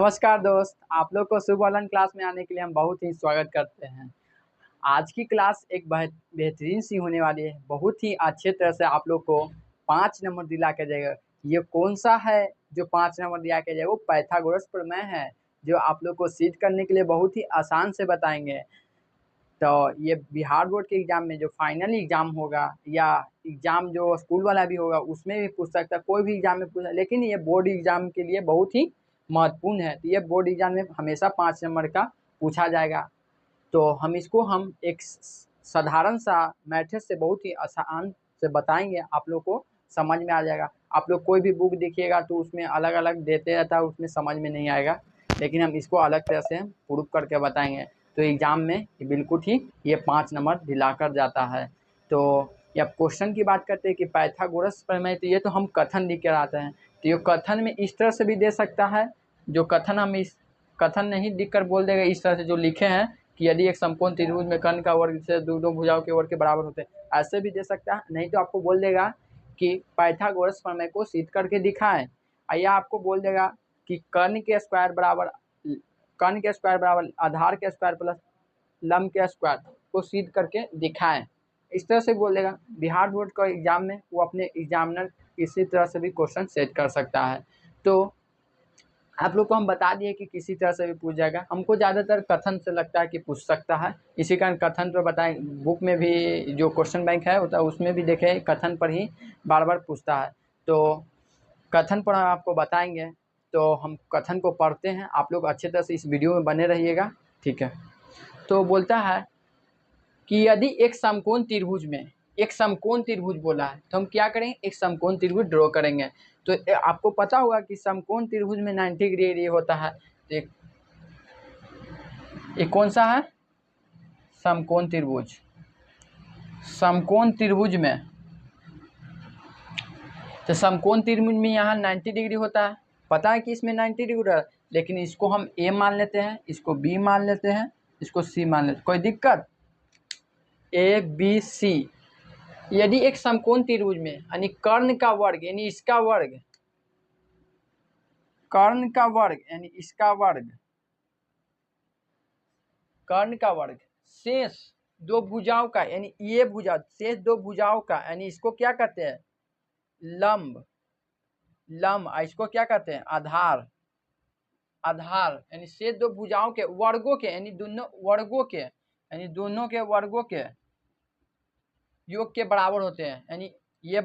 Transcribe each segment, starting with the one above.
नमस्कार दोस्त, आप लोग को शुभ ऑनलाइन क्लास में आने के लिए हम बहुत ही स्वागत करते हैं। आज की क्लास एक बेहतरीन सी होने वाली है। बहुत ही अच्छे तरह से आप लोग को 5 नंबर दिला के जाएगा। ये कौन सा है जो 5 नंबर दिया के जाएगा? वो पाइथागोरस प्रमेय है, जो आप लोग को सिद्ध करने के लिए बहुत ही आसान से बताएंगे। तो ये बिहार बोर्ड के एग्जाम में जो फाइनल एग्जाम होगा या एग्जाम जो स्कूल वाला भी होगा उसमें भी पूछ सकता है, कोई भी एग्जाम में पूछा, लेकिन ये बोर्ड एग्जाम के लिए बहुत ही महत्वपूर्ण है। तो ये बोर्ड एग्जाम में हमेशा 5 नंबर का पूछा जाएगा। तो हम एक साधारण सा मैथड से बहुत ही आसान से बताएंगे, आप लोग को समझ में आ जाएगा। आप लोग कोई भी बुक देखिएगा तो उसमें अलग अलग देते रहता है, उसमें समझ में नहीं आएगा, लेकिन हम इसको अलग तरह से प्रूफ करके बताएंगे। तो एग्जाम में बिल्कुल ही ये 5 नंबर दिलाकर जाता है। तो या क्वेश्चन की बात करते हैं कि पाइथागोरस प्रमेय, तो ये तो हम कथन लिख कर आते हैं। तो ये कथन में इस तरह से भी दे सकता है, जो कथन हम इस कथन नहीं लिख कर बोल देगा, इस तरह से जो लिखे हैं कि यदि एक समकोण त्रिभुज में कर्ण का वर्ग से दो भुजाओं के वर्ग के बराबर होते हैं, ऐसे भी दे सकता है। नहीं तो आपको बोल देगा कि पाइथागोरस प्रमेय को सिद्ध करके दिखाएं, या आपको बोल देगा कि कर्ण के स्क्वायर बराबर आधार के स्क्वायर प्लस लंब के स्क्वायर को सिद्ध करके दिखाएं। इस तरह से बोलेगा। बिहार बोर्ड का एग्जाम में वो अपने एग्जामिनर इसी तरह से भी क्वेश्चन सेट कर सकता है। तो आप लोग को हम बता दिए कि किसी तरह से भी पूछ जाएगा। हमको ज़्यादातर कथन से लगता है कि पूछ सकता है, इसी कारण कथन पर बताएं। बुक में भी जो क्वेश्चन बैंक है होता है उसमें भी देखें कथन पर ही बार बार पूछता है। तो कथन पर हम आपको बताएंगे। तो हम कथन को पढ़ते हैं, आप लोग अच्छे तरह से इस वीडियो में बने रहिएगा, ठीक है। तो बोलता है कि यदि एक समकोण त्रिभुज बोला है, तो हम क्या करेंगे? एक समकोण त्रिभुज ड्रॉ करेंगे। तो आपको पता होगा कि समकोण त्रिभुज में 90 डिग्री होता है। तो एक कौन सा है? समकोण त्रिभुज। समकोण त्रिभुज में, तो समकोण त्रिभुज में यहाँ 90 डिग्री होता है। पता है कि इसमें 90 डिग्री होता है, लेकिन इसको हम ए मान लेते हैं, इसको बी मान लेते हैं, इसको सी मान लेते हैं। कोई दिक्कत? A B C. यदि एक समकोण त्रिभुज में यानी कर्ण का वर्ग यानी इसका वर्ग, कर्ण का वर्ग यानी इसका वर्ग, कर्ण का वर्ग शेष दो भुजाओं का यानी ये भुजा, शेष दो भुजाओं का यानी इसको क्या कहते हैं? लंब। इसको क्या कहते हैं? आधार। यानी शेष दो भुजाओं के वर्गों के यानी दोनों वर्गों के यानी दोनों के वर्गों के योग के बराबर होते हैं। यानी ये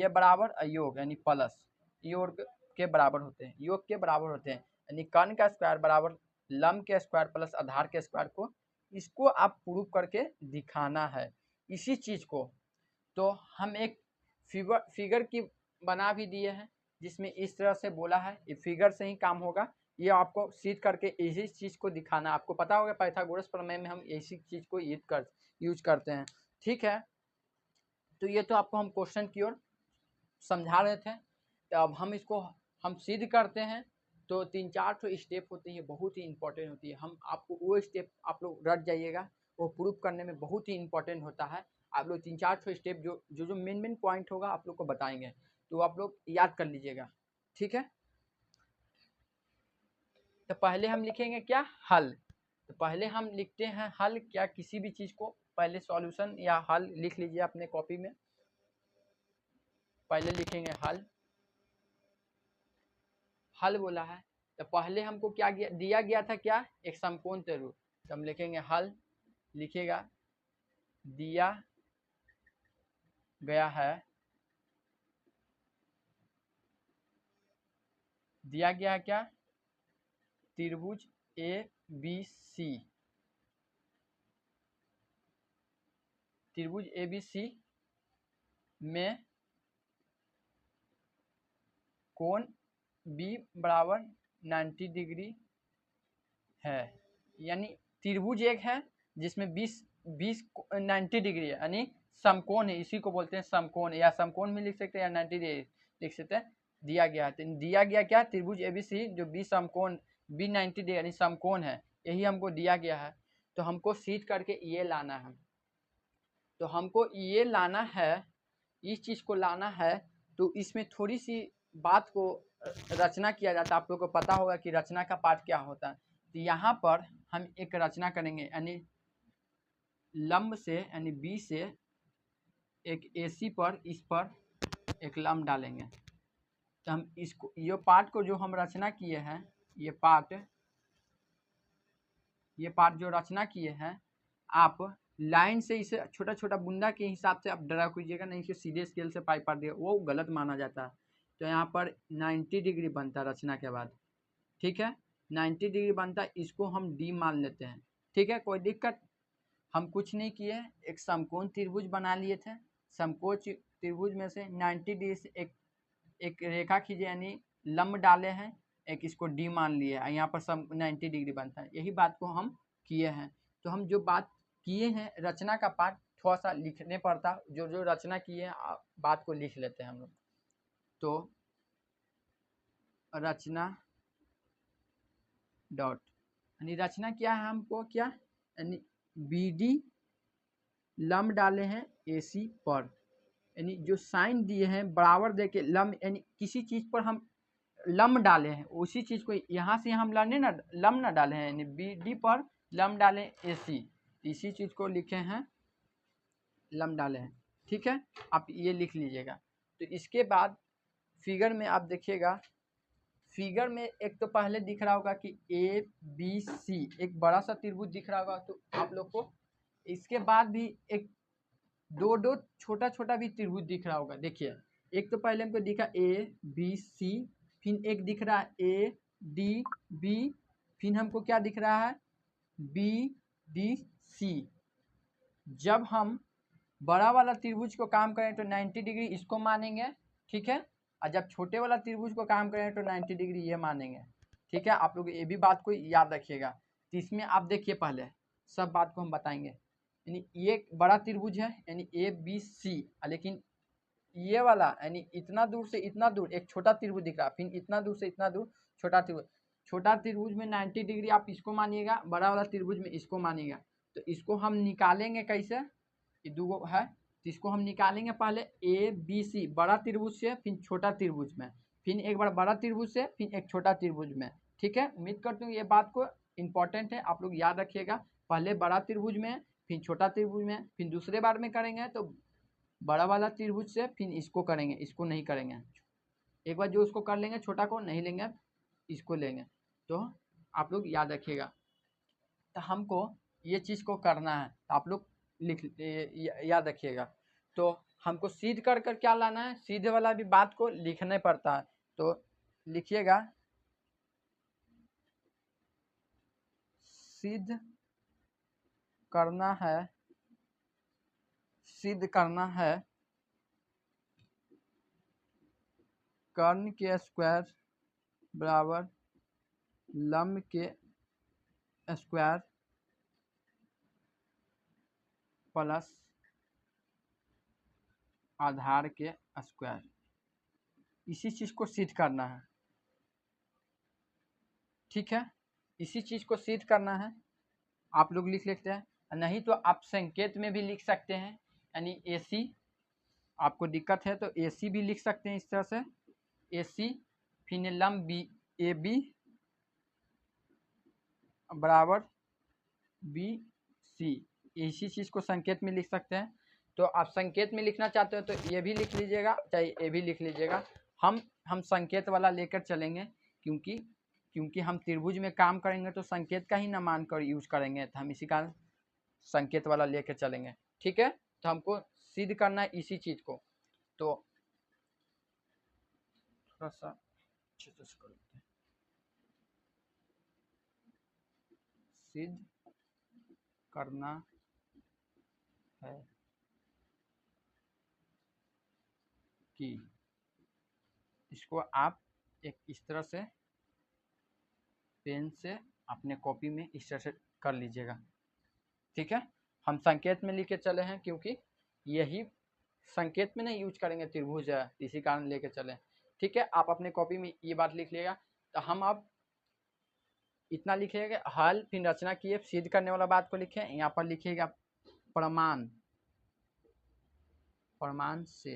बराबर योग यानी प्लस योग के बराबर होते हैं, योग के बराबर होते हैं। यानी कर्ण का स्क्वायर बराबर लंब के स्क्वायर प्लस आधार के स्क्वायर को, इसको आप प्रूव करके दिखाना है इसी चीज को। तो हम एक फिगर की बना भी दिए हैं, जिसमें इस तरह से बोला है, ये फिगर से ही काम होगा। ये आपको सिद्ध करके इसी चीज को दिखाना। आपको पता होगा पाइथागोरस प्रमेय में हम इसी चीज को यूज करते हैं, ठीक है। तो ये तो आपको हम क्वेश्चन की ओर समझा रहे थे। तो अब हम इसको हम सिद्ध करते हैं। तो 3-4 तो स्टेप होती है, बहुत ही इंपॉर्टेंट होती है। हम आपको वो स्टेप आप लोग रट जाइएगा, वो प्रूफ करने में बहुत ही इंपॉर्टेंट होता है। आप लोग 3-4 स्टेप जो मेन पॉइंट होगा आप लोग को बताएंगे, तो आप लोग याद कर लीजिएगा, ठीक है। तो पहले हम लिखेंगे क्या? हल। तो पहले हम लिखते हैं हल। क्या किसी भी चीज को पहले सॉल्यूशन या हल लिख लीजिए अपने कॉपी में। पहले लिखेंगे हल। हल बोला है तो पहले हमको क्या दिया गया था? क्या? एक समकोण त्रिभुज। तो हम लिखेंगे हल, लिखेगा दिया गया है, दिया गया है क्या? त्रिभुज ए बी सी। त्रिभुज ए बी सी में कोण बी बराबर 90 डिग्री है। यानी त्रिभुज एक है जिसमें 20 90 डिग्री है, यानी समकोण है, इसी को बोलते हैं समकोण। या समकोण में लिख सकते हैं या 90 डिग्री लिख सकते हैं। दिया गया है, तो दिया गया क्या? त्रिभुज एबीसी जो बी समकोण बी 90 डिग्री यानी समकोण है, यही हमको दिया गया है। तो हमको सिद्ध करके ये लाना है। तो हमको ये लाना है, इस चीज को लाना है। तो इसमें थोड़ी सी बात को रचना किया जाता है। आप लोग को पता होगा कि रचना का पार्ट क्या होता है। तो यहाँ पर हम एक रचना करेंगे, यानी लंब से यानी बी से एक AC पर इस पर एक लंब डालेंगे। तो हम इसको ये पार्ट को जो हम रचना किए हैं, ये पार्ट जो रचना किए हैं, आप लाइन से इसे छोटा छोटा बूंदा के हिसाब से आप ड्रा कीजिएगा, नहीं कि सीधे स्केल से पाइप पार दिए वो गलत माना जाता है। तो यहाँ पर 90 डिग्री बनता है रचना के बाद, ठीक है, 90 डिग्री बनता है। इसको हम D मान लेते हैं, ठीक है, कोई दिक्कत। हम कुछ नहीं किए, एक समकोण त्रिभुज बना लिए थे। समकोण त्रिभुज में से 90 डिग्री से एक रेखा खींचे, यानी लंब डाले हैं, एक इसको D मान लिए, यहाँ पर सम 90 डिग्री बनता है। यही बात को हम किए हैं। तो हम जो बात किए हैं, रचना का पार्ट थोड़ा सा लिखने पड़ता, जो जो रचना किए हैं बात को लिख लेते हैं हम लोग। तो रचना डॉट, यानी रचना क्या है हमको, क्या यानी BD लंब डाले हैं AC पर, यानी जो साइन दिए हैं बराबर दे के लंब, यानी किसी चीज़ पर हम लंब डाले हैं, उसी चीज़ को यहाँ से हम लंब ना डाले हैं, यानी BD पर लंब डाले AC, इसी चीज़ को लिखे हैं लंब डाले हैं, ठीक है। आप ये लिख लीजिएगा। तो इसके बाद फिगर में आप देखिएगा, फिगर में एक तो पहले दिख रहा होगा कि ABC एक बड़ा सा त्रिभुज दिख रहा होगा। तो आप लोग को इसके बाद भी एक दो छोटा छोटा भी त्रिभुज दिख रहा होगा। देखिए, एक तो पहले हमको दिखा ABC, फिर एक दिख रहा है ADB, फिर हमको क्या दिख रहा है BDC। जब हम बड़ा वाला त्रिभुज को काम करें तो 90 डिग्री इसको मानेंगे, ठीक है, और जब छोटे वाला त्रिभुज को काम करें तो 90 डिग्री ये मानेंगे, ठीक है। आप लोग ये भी बात को याद रखिएगा। तो इसमें आप देखिए, पहले सब बात को हम बताएंगे, यानी ये बड़ा त्रिभुज है यानी ABC, लेकिन ये वाला यानी इतना दूर से इतना दूर एक छोटा त्रिभुज दिख रहा है, फिर इतना दूर से इतना दूर छोटा त्रिभुज। छोटा त्रिभुज में 90 डिग्री आप इसको मानिएगा, बड़ा वाला त्रिभुज में इसको मानिएगा। तो इसको हम निकालेंगे कैसे, ये दो है, तो इसको हम निकालेंगे पहले ABC बड़ा त्रिभुज से, फिर छोटा त्रिभुज में, फिर एक बार बड़ा त्रिभुज से, फिर एक छोटा त्रिभुज में, ठीक है। उम्मीद करती हूँ ये बात को इंपॉर्टेंट है, आप लोग याद रखिएगा। पहले बड़ा त्रिभुज में, फिर छोटा त्रिभुज में, फिर दूसरे बार में करेंगे तो बड़ा वाला त्रिभुज से, फिर इसको करेंगे, इसको नहीं करेंगे। एक बार जो उसको कर लेंगे, छोटा को नहीं लेंगे, इसको लेंगे। तो आप लोग याद रखिएगा। तो हमको ये चीज़ को करना है, तो आप लोग याद रखिएगा। तो हमको सीध कर क्या लाना है, सीधे वाला भी बात को लिखने पड़ता है। तो लिखिएगा, सिद्ध करना है, सिद्ध करना है कर्ण के स्क्वायर बराबर लंब के स्क्वायर प्लस आधार के स्क्वायर, इसी चीज़ को सिद्ध करना है, ठीक है। इसी चीज़ को सिद्ध करना है, आप लोग लिख लेते हैं, नहीं तो आप संकेत में भी लिख सकते हैं, यानी AC, आपको दिक्कत है तो AC भी लिख सकते हैं इस तरह से, AC फिर लंब AB बराबर BC, इसी चीज़ को संकेत में लिख सकते हैं। तो आप संकेत में लिखना चाहते हो तो ये भी लिख लीजिएगा, चाहे ये भी लिख लीजिएगा। हम संकेत वाला लेकर चलेंगे, क्योंकि हम त्रिभुज में काम करेंगे तो संकेत का ही ना मान कर यूज करेंगे, तो हम इसी कारण संकेत वाला लेकर चलेंगे, ठीक है। तो हमको सिद्ध करना है इसी चीज़ को। तो थोड़ा सा अच्छे से कर लेते हैं, सिद्ध करना है कि, इसको आप एक इस तरह से पेन से अपने कॉपी में इस तरह से कर लीजिएगा, ठीक है। हम संकेत में लिखे चले हैं, क्योंकि यही संकेत में नहीं यूज करेंगे, त्रिभुज है, इसी कारण लेके चले, ठीक है। आप अपने कॉपी में ये बात लिख लिएगा। तो हम अब इतना लिखिएगा, हल फिर रचना किए, सिद्ध करने वाला बात को लिखे, यहाँ पर लिखिएगा प्रमाण से,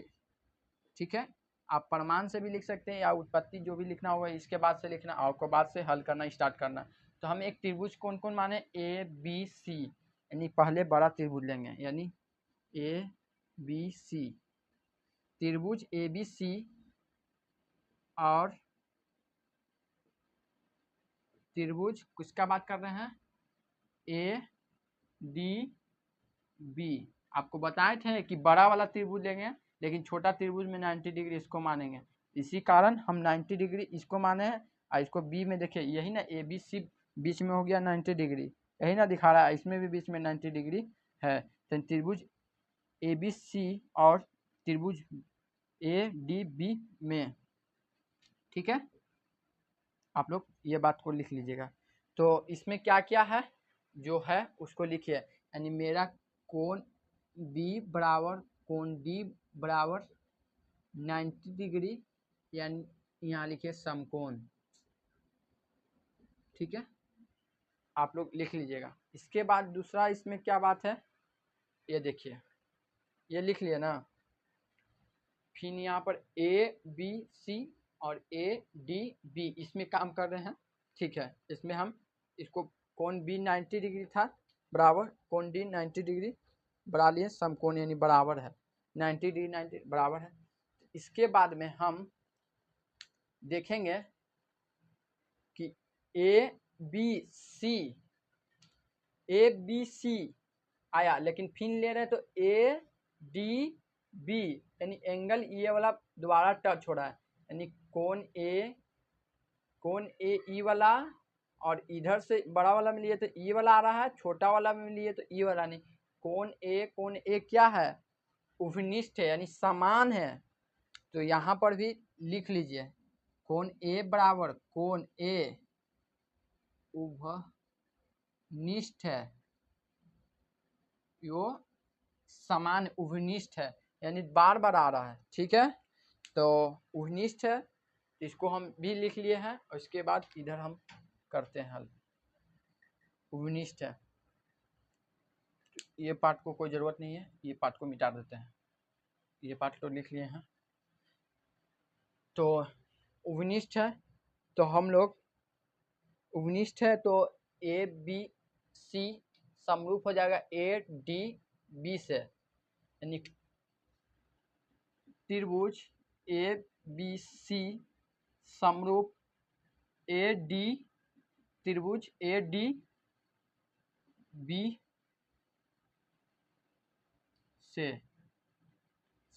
ठीक है। आप प्रमाण से भी लिख सकते हैं या उत्पत्ति जो भी लिखना होगा इसके बाद से लिखना और को बाद से हल करना स्टार्ट करना। तो हम एक त्रिभुज कौन कौन माने, ए बी सी, यानी पहले बड़ा त्रिभुज लेंगे, यानी ए बी सी, त्रिभुज ए बी सी और त्रिभुज किसका बात कर रहे हैं, ए डी बी। आपको बताए थे कि बड़ा वाला त्रिभुज लेंगे लेकिन छोटा त्रिभुज में 90 डिग्री इसको मानेंगे, इसी कारण हम 90 डिग्री इसको माने हैं। और इसको बी में देखिए यही ना, ए बी सी बीच में हो गया 90 डिग्री, यही ना दिखा रहा है, इसमें भी बीच में 90 डिग्री है। तो त्रिभुज ए बी सी और त्रिभुज ए डी बी में, ठीक है, आप लोग ये बात को लिख लीजिएगा। तो इसमें क्या क्या है जो है उसको लिखिए, यानी मेरा कोण बी बराबर कोण डी बराबर 90 डिग्री, यानी यहाँ लिखिए समकोण, ठीक है, आप लोग लिख लीजिएगा। इसके बाद दूसरा इसमें क्या बात है, ये देखिए, ये लिख लिया ना, फिर यहाँ पर ए बी सी और ए डी बी इसमें काम कर रहे हैं, ठीक है। इसमें हम इसको कोण बी 90 डिग्री था बराबर कोण डी 90 डिग्री बना लिए, समकोण यानी बराबर है 90 डिग्री 90 बराबर है। इसके बाद में हम देखेंगे कि ए बी सी आया, लेकिन फिर ले रहे हैं तो ए डी बी, यानी एंगल ये वाला दोबारा टच हो रहा है, यानी कोण ए ई वाला, और इधर से बड़ा वाला में लिए तो ई वाला आ रहा है, छोटा वाला में लिए तो ई वाला नहीं। कोण ए क्या है, उपनिष्ठ है यानी समान है। तो यहाँ पर भी लिख लीजिए कोण ए बराबर कोण ए उभनिष्ठ है, यो समान उभनिष्ठ है, यानी बार बार आ रहा है, ठीक है। तो उभनिष्ठ है, इसको हम भी लिख लिए हैं और इसके बाद इधर हम करते हैं हल। उभनिष्ठ है, ये पार्ट को कोई ज़रूरत नहीं है, ये पार्ट को मिटा देते हैं, ये पार्ट तो लिख लिए हैं। तो उभनिष्ठ है, तो हम लोग उभनिष्ठ है तो ए बी सी समरूप हो जाएगा ए डी बी से, यानी त्रिभुज ए बी सी समरूप ए डी, त्रिभुज ए डी बी से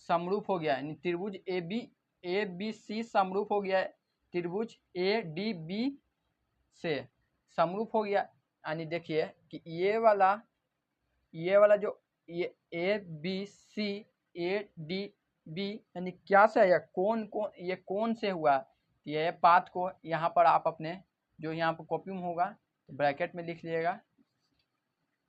समरूप हो गया, यानी त्रिभुज ए बी सी समरूप हो गया, त्रिभुज ए डी बी से समरूप हो गया। यानी देखिए कि ये वाला जो ये A B C A D B यानी क्या से है, ये कौन से हुआ, ये पाथ को यहाँ पर आप अपने जो यहाँ पर कॉपी में होगा तो ब्रैकेट में लिख लीजिएगा,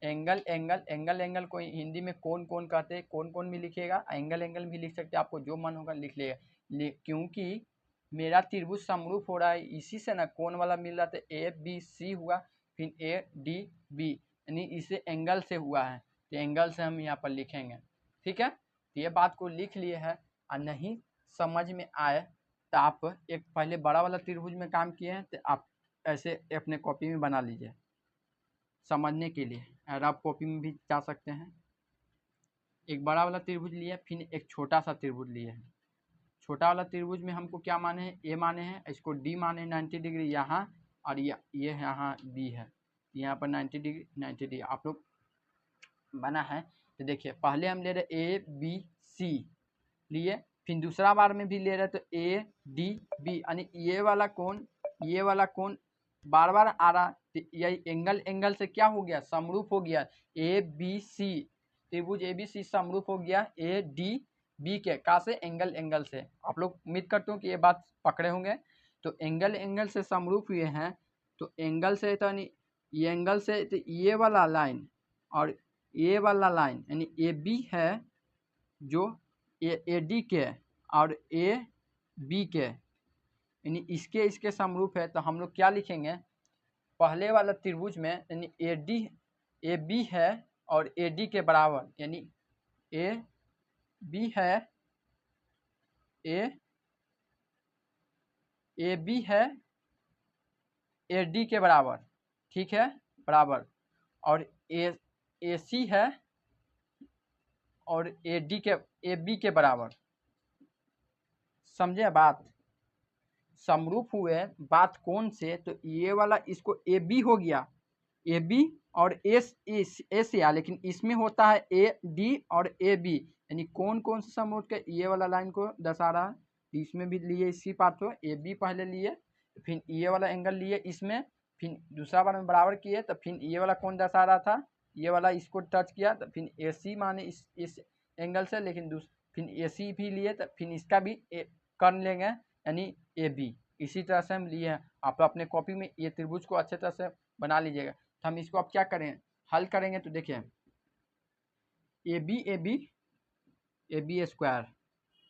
एंगल को हिंदी में कौन कहते हैं, कौन भी लिखिएगा, एंगल भी लिख सकते हैं, आपको जो मन होगा लिख लिएगा। क्योंकि मेरा त्रिभुज समरूप हो रहा है, इसी से ना कोण वाला मिल रहा था, ए बी सी हुआ फिर ए डी बी, यानी इसे एंगल से हुआ है, तो एंगल से हम यहाँ पर लिखेंगे, ठीक है। तो ये बात को लिख लिए है, और नहीं समझ में आए तो आप एक पहले बड़ा वाला त्रिभुज में काम किए हैं तो आप ऐसे अपने कॉपी में बना लीजिए समझने के लिए, और आप कॉपी में भी जा सकते हैं। एक बड़ा वाला त्रिभुज लिए, फिर एक छोटा सा त्रिभुज लिए हैं। छोटा वाला त्रिभुज में हमको क्या माने हैं, ए माने हैं, इसको डी माने 90 डिग्री यहाँ, और ये यहाँ बी है, यहाँ पर 90 डिग्री आप लोग बना है। तो देखिए पहले हम ले रहे ए बी सी लिए, फिर दूसरा बार में भी ले रहे तो ए डी बी, यानी ये वाला कोण बार बार आ रहा, तो यही एंगल से क्या हो गया, समरूप हो गया, ए बी सी त्रिभुज ए बी सी समरूप हो गया ए डी बी के, का से एंगल से। आप लोग उम्मीद करते हो कि ये बात पकड़े होंगे। तो एंगल से समरूप हुए हैं, तो एंगल से तो यानी ये एंगल से तो ये वाला लाइन और ये वाला लाइन यानी ए बी है जो ए डी के और ए बी के, यानी इसके समरूप है। तो हम लोग क्या लिखेंगे, पहले वाला त्रिभुज में यानी ए बी है और ए डी के बराबर, यानी ए बी है ए ए बी है ए डी के बराबर, ठीक है, बराबर, और ए सी है और ए डी के ए बी के बराबर, समझे बात, समरूप हुए बात कौन से, तो ये वाला इसको ए बी हो गया, ए बी और ए से आ, लेकिन इसमें होता है ए डी और ए बी, यानी कौन कौन से समरूप के, ये वाला लाइन को दर्शा रहा है, इसमें भी लिए इसी पार्ट को, ए बी पहले लिए, फिर ये वाला एंगल लिए इसमें, फिर दूसरा बार में बराबर किए, तो फिर ये वाला कौन दर्शा रहा था, ये वाला इसको टच किया, तो फिर ए सी माने इस एंगल से, लेकिन फिर ए सी भी लिए, तो फिर इसका भी कर लेंगे, यानी ए बी, इसी तरह से हम लिए हैं। आप अपने कॉपी में ये त्रिभुज को अच्छे तरह से बना लीजिएगा। तो हम इसको अब क्या करें, हल करेंगे, तो देखिए ए बी स्क्वायर,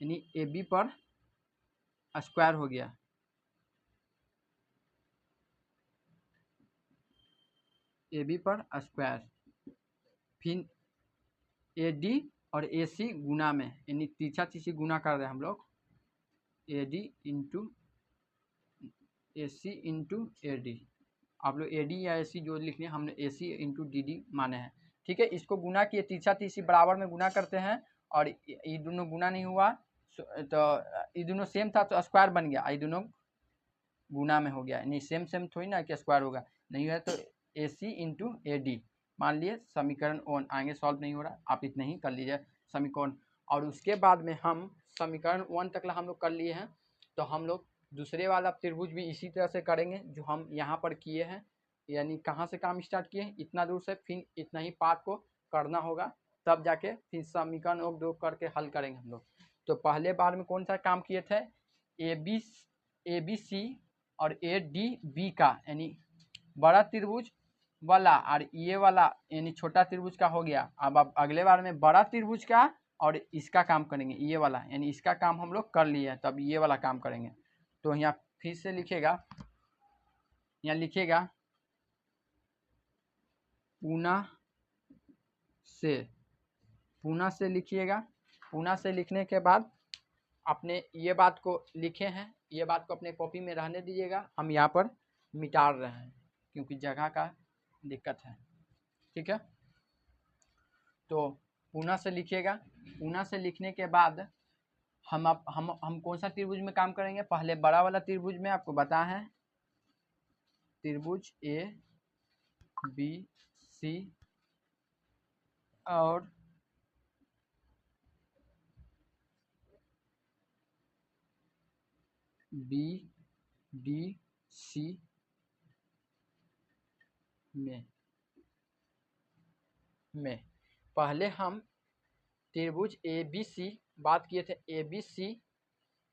यानी ए बी पर स्क्वायर हो गया, ए बी पर स्क्वायर, फिर ए डी और ए सी गुना में, यानी तीसरा तीसरी गुना कर रहे हैं हम लोग, A D into A C into A D, आप लोग ए डी या ए सी जो लिखने, हमने ए सी इंटू डी डी माने हैं, ठीक है। इसको गुना किए, तीसरा तीसरी बराबर में गुना करते हैं, और ये दोनों गुना नहीं हुआ तो ये दोनों सेम था तो स्क्वायर बन गया, ये दोनों गुना में हो गया, यानी सेम सेम थोड़ी ना कि स्क्वायर होगा, नहीं है तो ए सी इंटू ए डी मान लिए, समीकरण 1 आगे सॉल्व नहीं हो रहा, आप इतना ही कर लीजिए समीकरण। और उसके बाद में हम समीकरण 1 तक हम लोग कर लिए हैं, तो हम लोग दूसरे वाला त्रिभुज भी इसी तरह से करेंगे जो हम यहाँ पर किए हैं, यानी कहाँ से काम स्टार्ट किए हैं, इतना दूर से, फिर इतना ही पार्ट को करना होगा, तब जाके फिर समीकरण 1 2 करके हल करेंगे हम लोग। तो पहले बार में कौन सा काम किए थे, ए बी सी और ए डी बी का, यानी बड़ा त्रिभुज वाला और ये वाला यानी छोटा त्रिभुज का हो गया। अब अगले बार में बड़ा त्रिभुज का और इसका काम करेंगे, ये वाला, यानी इसका काम हम लोग कर लिए हैं, तब ये वाला काम करेंगे। तो यहाँ फिर से लिखेगा, यहाँ लिखेगा पुनः से लिखिएगा, पुनः से लिखने के बाद अपने ये बात को लिखे हैं, ये बात को अपने कॉपी में रहने दीजिएगा, हम यहाँ पर मिटा रहे हैं क्योंकि जगह का दिक्कत है, ठीक है। तो पुनः से लिखिएगा, पुनः से लिखने के बाद हम कौन सा त्रिभुज में काम करेंगे, पहले बड़ा वाला त्रिभुज में आपको बता है, त्रिभुज ए बी सी और बी डी सी में पहले हम त्रिभुज ए बी सी बात किए थे, ए बी सी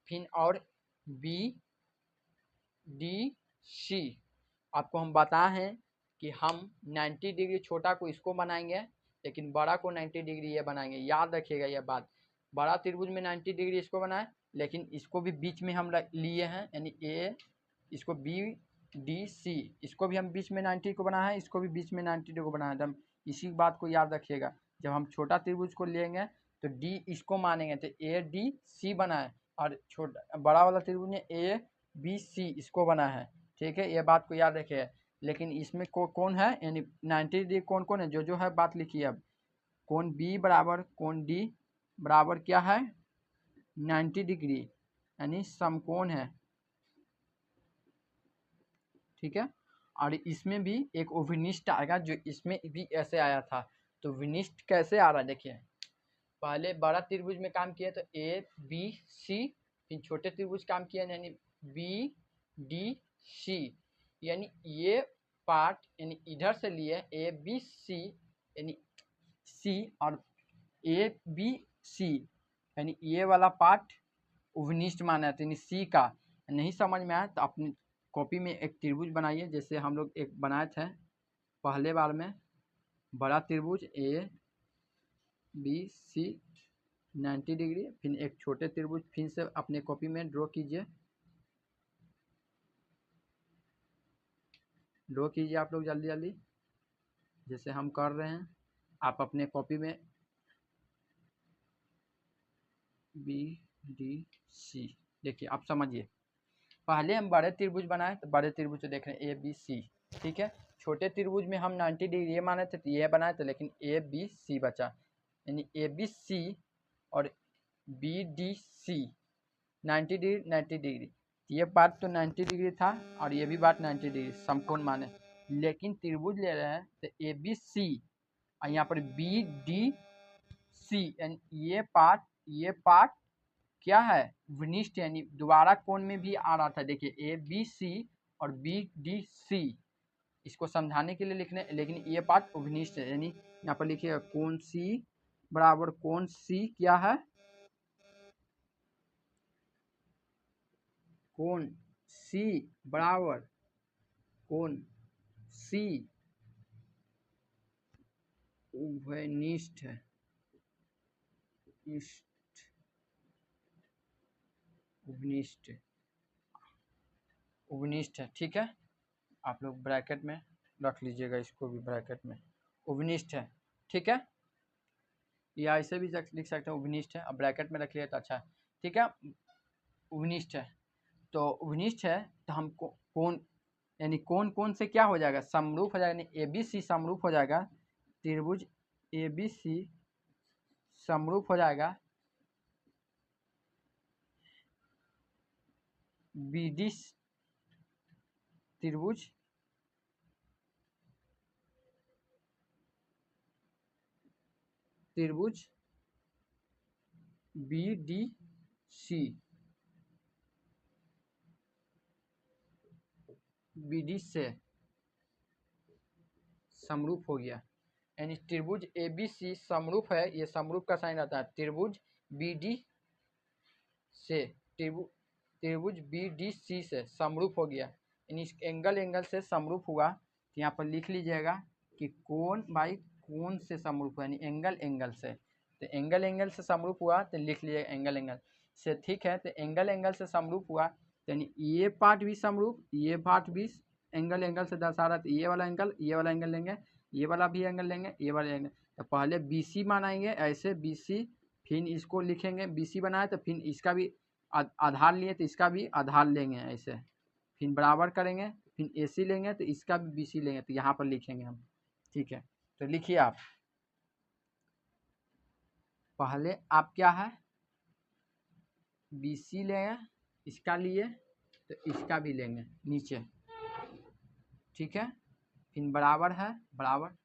फिर और बी डी सी, आपको हम बताए हैं कि हम 90 डिग्री छोटा को इसको बनाएंगे, लेकिन बड़ा को 90 डिग्री ये बनाएंगे, याद रखिएगा यह बात, बड़ा त्रिभुज में 90 डिग्री इसको बनाए, लेकिन इसको भी बीच में हम लिए हैं, यानी ए, इसको बी डी सी, इसको भी हम बीच में 90 को बनाए हैं, इसको भी बीच में 90 डिग्री को बनाए, तो हम इसी बात को याद रखिएगा, जब हम छोटा त्रिभुज को लेंगे तो डी इसको मानेंगे, तो ए डी सी बनाए, और छोटा बड़ा वाला त्रिभुज में ए बी सी इसको बना है, ठीक है, ये बात को याद रखिए। लेकिन इसमें कौन है, यानी 90 डिग्री कौन कौन है, जो है बात लिखिए, अब कोण बी बराबर कोण डी बराबर क्या है 90 डिग्री, यानी समकोण है, ठीक है। और इसमें भी एक विनिष्ट आएगा, जो इसमें भी ऐसे आया था, तो विनिष्ट कैसे आ रहा है देखिए, पहले बड़ा त्रिभुज में काम किया तो ए बी सी, फिर छोटे त्रिभुज काम किया यानी बी डी सी, यानी ये पार्ट यानी इधर से लिए ए बी सी यानी सी और ए बी सी, यानी ये वाला पार्ट उपनिष्ठ माना है, तो यानी सी का। नहीं समझ में आया तो अपनी कॉपी में एक त्रिभुज बनाइए, जैसे हम लोग एक बनाए थे पहले बार में, बड़ा त्रिभुज ए बी सी 90 डिग्री, फिर एक छोटे त्रिभुज फिर से अपने कॉपी में ड्रॉ कीजिए, ड्रॉ कीजिए आप लोग जल्दी जल्दी, जैसे हम कर रहे हैं, आप अपने कॉपी में बी डी सी, देखिए आप समझिए, पहले हम बड़े त्रिभुज बनाए, तो बड़े त्रिभुज को देख रहे हैं ABC, ठीक है। छोटे त्रिभुज में हम 90 डिग्री ये माने थे, तो ये बनाए थे, लेकिन ABC बचा, यानी ABC और BDC 90 डिग्री 90 डिग्री, ये बात तो 90 डिग्री था और ये भी बात 90 डिग्री समकोण माने, लेकिन त्रिभुज ले रहे हैं तो ABC और यहाँ पर BDC, यानी ये पार्ट क्या है, विनिष्ठ, यानी दोबारा कोण में भी आ रहा था। देखिए ABC और BDC, इसको समझाने के लिए लिखने, लेकिन ये पार्ट उपनिष्ठ है, यानी यहाँ पर लिखिएगा कोण C बराबर कोण C क्या है, कोण C बराबर कोण C उभयनिष्ठ है, उपनिष्ठ है, ठीक है। आप लोग ब्रैकेट में रख लीजिएगा, इसको भी ब्रैकेट में, उपनिष्ठ है, ठीक है। या ऐसे भी लिख सकते हैं उपनिष्ठ है, अब ब्रैकेट में रख लिया तो अच्छा है, ठीक है। उपनिष्ठ है, तो उपनिष्ठ है तो हमको कोण, यानी कोण से क्या हो जाएगा, समरूप हो जाएगा, यानी ABC समरूप हो जाएगा, त्रिभुज ABC समरूप हो जाएगा BD त्रिभुज BD से समरूप हो गया, यानी त्रिभुज ABC समरूप है, ये समरूप का साइन आता है, त्रिभुज BD से त्रिभुज BDC से समरूप हो गया, यानी एंगल से समरूप हुआ, तो यहाँ पर लिख लीजिएगा कि कोण बाई कोण से समरूप हुआ, यानी एंगल से, तो एंगल से समरूप हुआ तो लिख लीजिएगा एंगल से, ठीक है। तो एंगल से समरूप हुआ, यानी ये पार्ट भी समरूप, ये पार्ट भी एंगल से दर्शा रहा है, तो ये वाला एंगल लेंगे, ये वाला भी एंगल लेंगे, ये वाला एंगल, तो पहले BC बनाएंगे ऐसे BC, फिर इसको लिखेंगे BC बनाए, तो फिर इसका भी आधार लिए तो इसका भी आधार लेंगे ऐसे, फिर बराबर करेंगे, फिर AC लेंगे तो इसका भी BC लेंगे, तो यहाँ पर लिखेंगे हम, ठीक है। तो लिखिए आप, पहले आप क्या है BC लेंगे, इसका लिए तो इसका भी लेंगे नीचे, ठीक है। फिर बराबर है, बराबर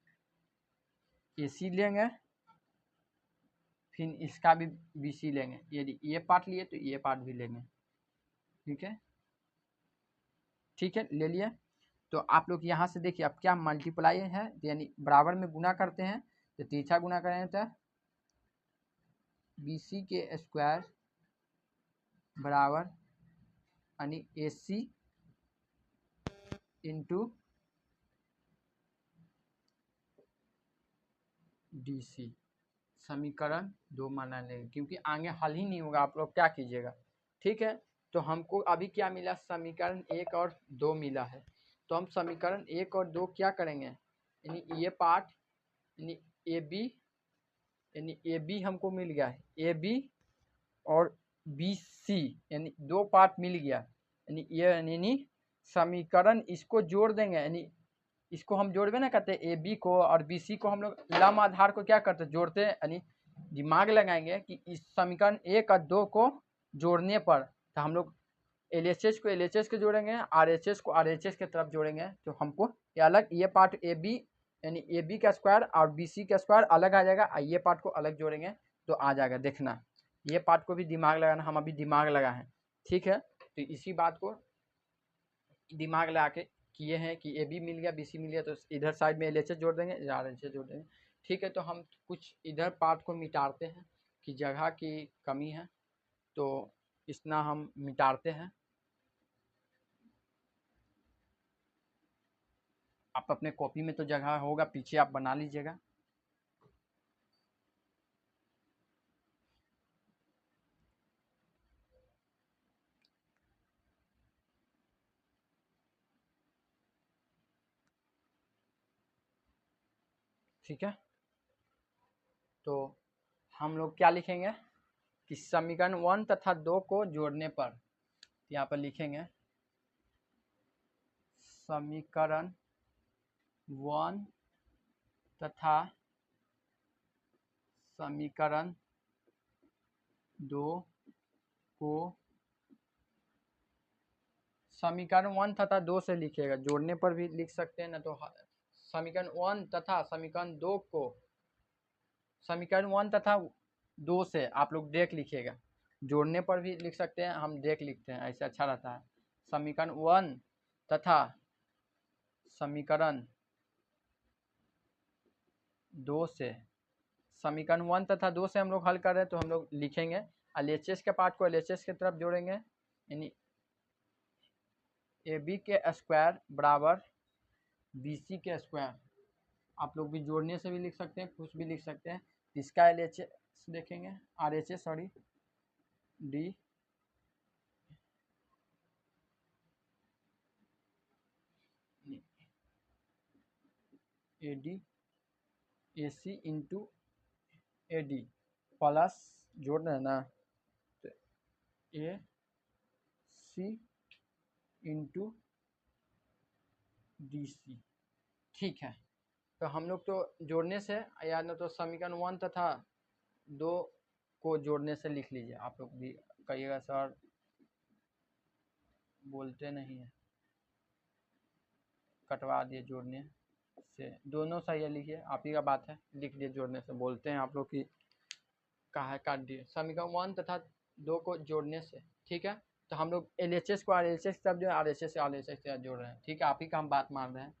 AC लेंगे, फिर इसका भी BC लेंगे, यदि ये पार्ट लिए तो ये पार्ट भी लेंगे, ठीक है, ठीक है, ले लिए। तो आप लोग यहाँ से देखिए अब क्या मल्टीप्लाई है, यानी बराबर में गुना करते हैं, तो तीसरा गुना करें तो BC के स्क्वायर बराबर यानी AC इंटू DC, समीकरण 2 माना लेंगे, क्योंकि आगे हल ही नहीं होगा, आप लोग क्या कीजिएगा, ठीक है। तो हमको अभी क्या मिला, समीकरण 1 और 2 मिला है, तो हम समीकरण 1 और 2 क्या करेंगे, यानी ये पार्ट, यानी AB हमको मिल गया है, AB और BC, यानी दो पार्ट मिल गया, यानी ये यानी समीकरण इसको जोड़ देंगे, यानी इसको हम जोड़बे ना करते, AB को और BC को हम लोग लम आधार को क्या करते जोड़ते, यानी दिमाग लगाएंगे कि इस समीकरण 1 और 2 को जोड़ने पर, तो हम लोग LHS को LHS के जोड़ेंगे, RHS को RHS के तरफ जोड़ेंगे, तो हमको ये अलग, ये पार्ट AB यानी AB का स्क्वायर और BC का स्क्वायर अलग आ जाएगा, ये पार्ट को अलग जोड़ेंगे तो आ जाएगा, देखना ये पार्ट को भी दिमाग लगाना, हम अभी दिमाग लगा है, ठीक है। तो इसी बात को दिमाग लगा के किए हैं कि AB मिल गया BC मिल गया, तो इधर साइड में LHS जोड़ देंगे, इधर RHS जोड़ देंगे, ठीक है। तो हम कुछ इधर पार्ट को मिटाते हैं कि जगह की कमी है, तो इतना हम मिटाते हैं, आप अपने कॉपी में तो जगह होगा, पीछे आप बना लीजिएगा, ठीक है। तो हम लोग क्या लिखेंगे कि समीकरण 1 तथा 2 को जोड़ने पर, यहाँ पर लिखेंगे समीकरण 1 तथा समीकरण 2 को समीकरण 1 तथा 2 से लिखिएगा, जोड़ने पर भी लिख सकते हैं ना, तो समीकरण 1 तथा समीकरण 2 को समीकरण 1 तथा 2 से आप लोग डायरेक्ट लिखिएगा, जोड़ने पर भी लिख सकते हैं, हम डायरेक्ट लिखते हैं, ऐसे अच्छा रहता है। समीकरण 1 तथा समीकरण 2 से समीकरण 1 तथा 2 से हम लोग हल कर रहे हैं, तो हम लोग लिखेंगे LHS के पार्ट को LHS की तरफ जोड़ेंगे, यानी AB के स्क्वायर बराबर BC के स्क्वायर। आप लोग भी जोड़ने से भी लिख सकते हैं, कुछ भी लिख सकते हैं। इसका LHS देखेंगे, RHS sorry D AD AC into AD plus जोड़ रहे हैं ना, तो AC इंटू DC। ठीक है, तो हम लोग तो जोड़ने से याद ना, तो समीकरण 1 तथा 2 को जोड़ने से लिख लीजिए। आप लोग भी कहिएगा सर बोलते नहीं है, कटवा दिए जोड़ने से, दोनों सही है, लिखिए, आप ही का बात है, लिख दिए जोड़ने से, बोलते हैं आप लोग की कहा है काट दिए। समीकरण 1 तथा 2 को जोड़ने से, ठीक है, तो हम लोग LHS को RHS तब जो RHS से RHS से जोड़ रहे हैं, ठीक है, आप ही का हम बात मान रहे हैं,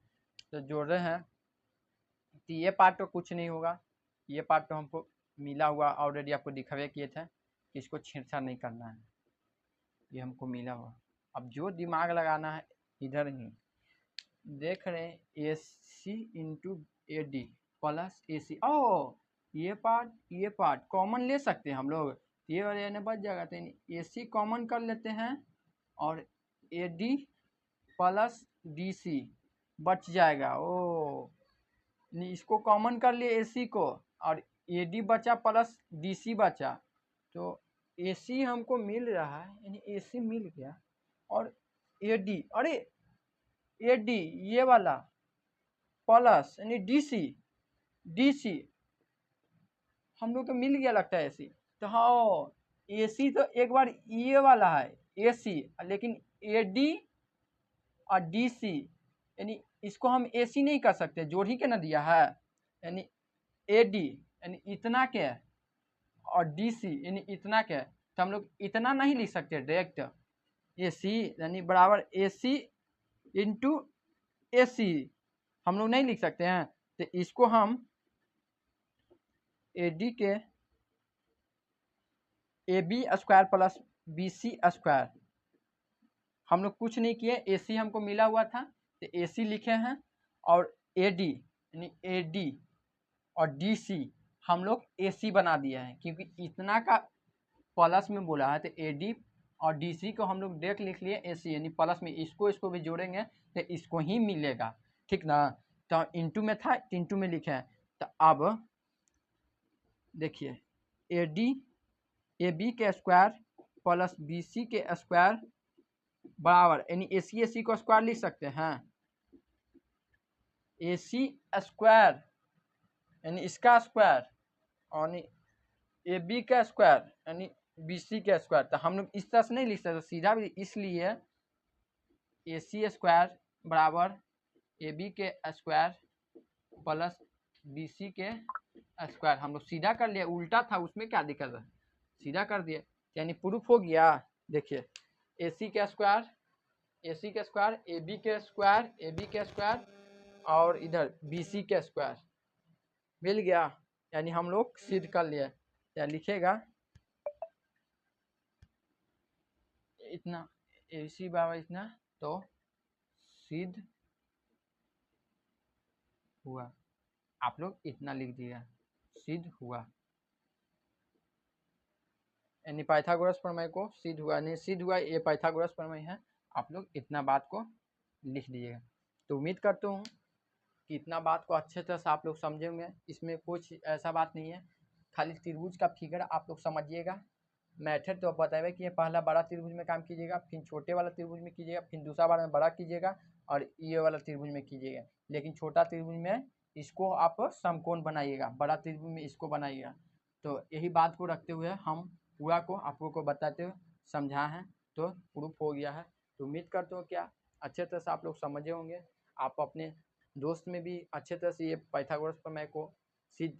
तो जोड़ रहे हैं। तो ये पार्ट तो कुछ नहीं होगा, ये पार्ट तो हमको मिला हुआ ऑलरेडी, आपको दिखावे किए थे कि इसको छेड़छाड़ नहीं करना है, ये हमको मिला हुआ। अब जो दिमाग लगाना है इधर ही देख रहे हैं, AC into AD plus AC। ओ ये पार्ट कॉमन ले सकते हैं हम लोग, ये वाले ने बच जाएगा, तो AC कॉमन कर लेते हैं और AD प्लस DC बच जाएगा। ओ इसको कॉमन कर लिए AC को, और AD बचा प्लस DC बचा, तो AC हमको मिल रहा है, यानी AC मिल गया, और AD, अरे AD ये वाला प्लस यानी DC हम लोग को मिल गया लगता है AC। तो हाँ AC तो एक बार ये वाला है AC, लेकिन AD और DC यानी इसको हम AC नहीं कर सकते, जोड़ ही के ना दिया है, यानी AD यानी इतना के और DC यानी इतना के, तो हम लोग इतना नहीं लिख सकते डायरेक्ट, AC यानी बराबर AC इंटू AC हम लोग नहीं लिख सकते हैं, तो इसको हम AD के AB square plus BC square, हम लोग कुछ नहीं किए, AC हमको मिला हुआ था तो AC लिखे हैं, और AD यानी AD और DC हम लोग AC बना दिया है, क्योंकि इतना का प्लस में बोला है, तो AD और DC को हम लोग डायरेक्ट लिख लिए AC, यानी प्लस में इसको भी जोड़ेंगे तो इसको ही मिलेगा, ठीक ना। तो इंटू में था, इंटू में लिखे हैं, तो अब देखिए AD AB के स्क्वायर प्लस BC के स्क्वायर बराबर, यानी AC को स्क्वायर लिख सकते हैं, AC स्क्वायर यानी इसका स्क्वायर और AB का स्क्वायर यानी BC का स्क्वायर। तो हम लोग इस तरह से नहीं लिख सकते सीधा भी, इसलिए AC स्क्वायर बराबर AB के स्क्वायर प्लस BC के स्क्वायर हम लोग सीधा कर लिए, उल्टा था उसमें क्या दिक्कत है, सीधा कर दिए, यानी प्रूफ हो गया। देखिए AC के स्क्वायर AB के स्क्वायर और इधर BC के स्क्वायर मिल गया, यानी हम लोग सिद्ध कर लिए। क्या लिखेगा इतना AC बराबर इतना, तो सिद्ध हुआ, आप लोग इतना लिख दिया, सिद्ध हुआ, यानी पाइथागोरस प्रमेय को सिद्ध हुआ, नहीं सिद्ध हुआ, ये पाइथागोरस प्रमेय है, आप लोग इतना बात को लिख दीजिएगा। तो उम्मीद करता हूँ कि इतना बात को अच्छे तरह से आप लोग समझे होंगे, इसमें कुछ ऐसा बात नहीं है, खाली त्रिभुज का फिगर आप लोग समझिएगा। मेथड तो बताए कि ये पहला बड़ा त्रिभुज में काम कीजिएगा, फिर छोटे वाला त्रिभुज में कीजिएगा, फिर दूसरा बार में बड़ा कीजिएगा, और ये वाला त्रिभुज में कीजिएगा। लेकिन छोटा त्रिभुज में इसको आप समकोण बनाइएगा, बड़ा त्रिभुज में इसको बनाइएगा। तो यही बात को रखते हुए हम पूरा को आप लोगों को बताते हुए समझा है, तो प्रूफ हो गया है। तो उम्मीद करते हो क्या अच्छे तरह से आप लोग समझे होंगे। आप अपने दोस्त में भी अच्छे तरह से ये पाइथागोरस प्रमेय को सिद्ध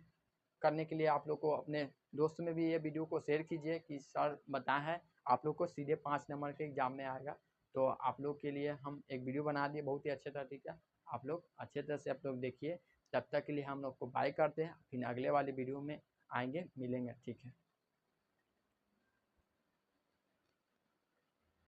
करने के लिए आप लोग को अपने दोस्त में भी ये वीडियो को शेयर कीजिए कि सर बताए हैं, आप लोग को सीधे 5 नंबर के एग्जाम में आएगा। तो आप लोग के लिए हम एक वीडियो बना दिए बहुत ही अच्छे तरीके, आप लोग अच्छे तरह से आप लोग देखिए। तब तक के लिए हम लोग को बाय करते हैं, फिर अगले वाले वीडियो में आएंगे, मिलेंगे, ठीक है।